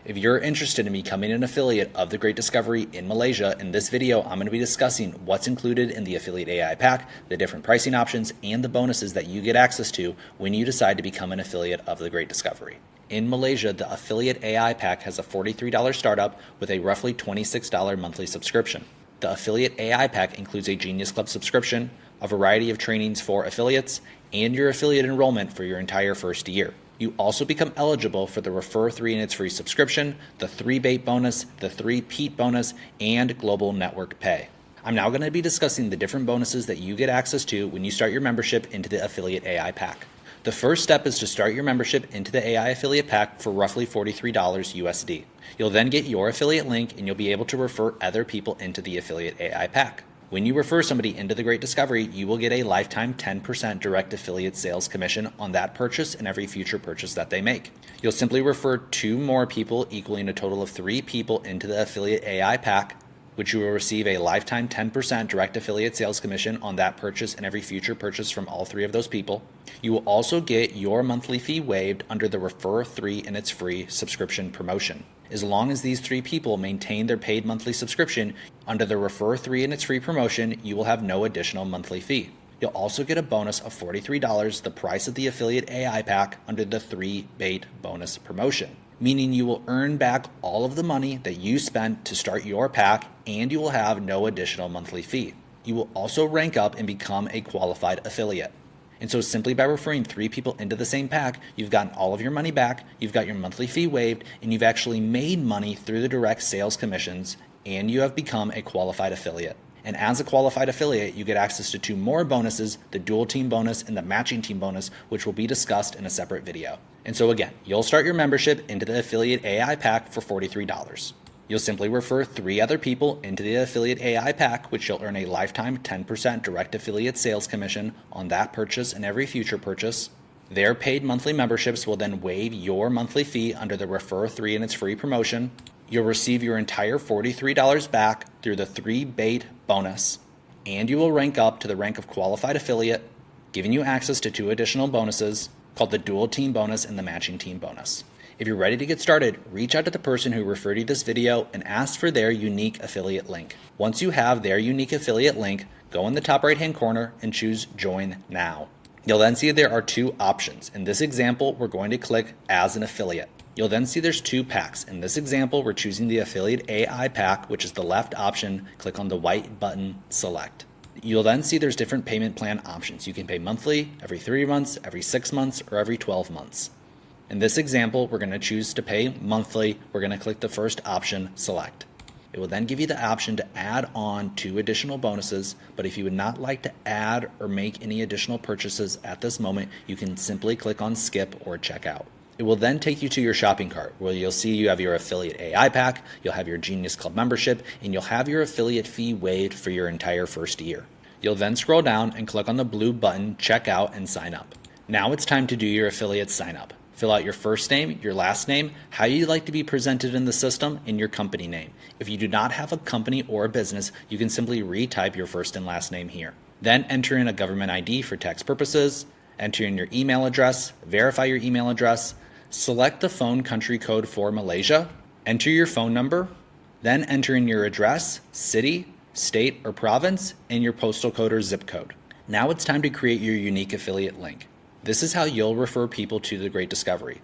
If you're interested in becoming an affiliate of The Great Discovery in Malaysia, in this video I'm going to be discussing what's included in the Affiliate AI Pack, the different pricing options, and the bonuses that you get access to when you decide to become an affiliate of The Great Discovery. In Malaysia, the Affiliate AI Pack has a $43 startup with a roughly $26 monthly subscription. The Affiliate AI Pack includes a Genius Club subscription, a variety of trainings for affiliates, and your affiliate enrollment for your entire first year. You also become eligible for the Refer 3 and It's Free subscription, the Threebate Bonus, the Threebate Bonus, and Global Network Pay. I'm now going to be discussing the different bonuses that you get access to when you start your membership into the Affiliate AI Pack. The first step is to start your membership into the AI Affiliate Pack for roughly $43 USD. You'll then get your affiliate link and you'll be able to refer other people into the Affiliate AI Pack. When you refer somebody into The Great Discovery, you will get a lifetime 10% direct affiliate sales commission on that purchase and every future purchase that they make. You'll simply refer 2 more people, equaling a total of 3 people into the Affiliate AI Pack, which you will receive a lifetime 10% direct affiliate sales commission on that purchase and every future purchase from all 3 of those people. You will also get your monthly fee waived under the Refer 3 and It's Free subscription promotion. As long as these 3 people maintain their paid monthly subscription under the Refer 3 and It's Free promotion, you will have no additional monthly fee. You'll also get a bonus of $43, the price of the Affiliate AI Pack, under the Threebate Bonus promotion, meaning you will earn back all of the money that you spent to start your pack and you will have no additional monthly fee. You will also rank up and become a qualified affiliate. And so simply by referring 3 people into the same pack, you've gotten all of your money back, you've got your monthly fee waived, and you've actually made money through the direct sales commissions, and you have become a qualified affiliate. And as a qualified affiliate, you get access to 2 more bonuses, the dual team bonus and the matching team bonus, which will be discussed in a separate video. And so again, you'll start your membership into the Affiliate AI Pack for $43. You'll simply refer 3 other people into the Affiliate AI Pack, which you'll earn a lifetime 10% direct affiliate sales commission on that purchase and every future purchase. Their paid monthly memberships will then waive your monthly fee under the Refer 3 and It's Free promotion. You'll receive your entire $43 back through the Threebate Bonus, and you will rank up to the rank of qualified affiliate, giving you access to 2 additional bonuses called the Dual Team Bonus and the Matching Team Bonus. If you're ready to get started, reach out to the person who referred you this video and ask for their unique affiliate link. Once you have their unique affiliate link, go in the top right hand corner and choose Join Now. You'll then see there are 2 options. In this example, we're going to click As an Affiliate. You'll then see there's 2 packs. In this example, we're choosing the Affiliate AI Pack, which is the left option. Click on the white button, Select. You'll then see there's different payment plan options. You can pay monthly, every 3 months, every 6 months, or every 12 months. In this example, we're going to choose to pay monthly. We're going to click the first option, Select. It will then give you the option to add on 2 additional bonuses, but if you would not like to add or make any additional purchases at this moment, you can simply click on Skip or Checkout. It will then take you to your shopping cart where you'll see you have your Affiliate AI Pack, you'll have your Genius Club membership, and you'll have your affiliate fee waived for your entire first year. You'll then scroll down and click on the blue button, Check Out and Sign Up. Now it's time to do your affiliate sign up. Fill out your first name, your last name, how you'd like to be presented in the system, and your company name. If you do not have a company or a business, you can simply retype your first and last name here. Then enter in a government ID for tax purposes, enter in your email address, verify your email address, select the phone country code for Malaysia, enter your phone number, then enter in your address, city, state, or province, and your postal code or zip code. Now it's time to create your unique affiliate link. This is how you'll refer people to The Great Discovery.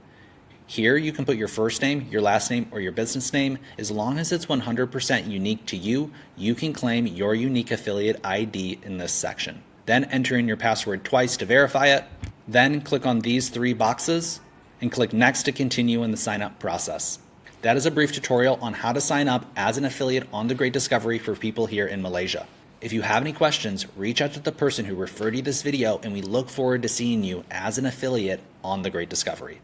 Here you can put your first name, your last name, or your business name. As long as it's 100% unique to you, you can claim your unique affiliate ID in this section. Then enter in your password twice to verify it. Then click on these 3 boxes and click Next to continue in the sign up process. That is a brief tutorial on how to sign up as an affiliate on The Great Discovery for people here in Malaysia. If you have any questions, reach out to the person who referred you this video, and we look forward to seeing you as an affiliate on The Great Discovery.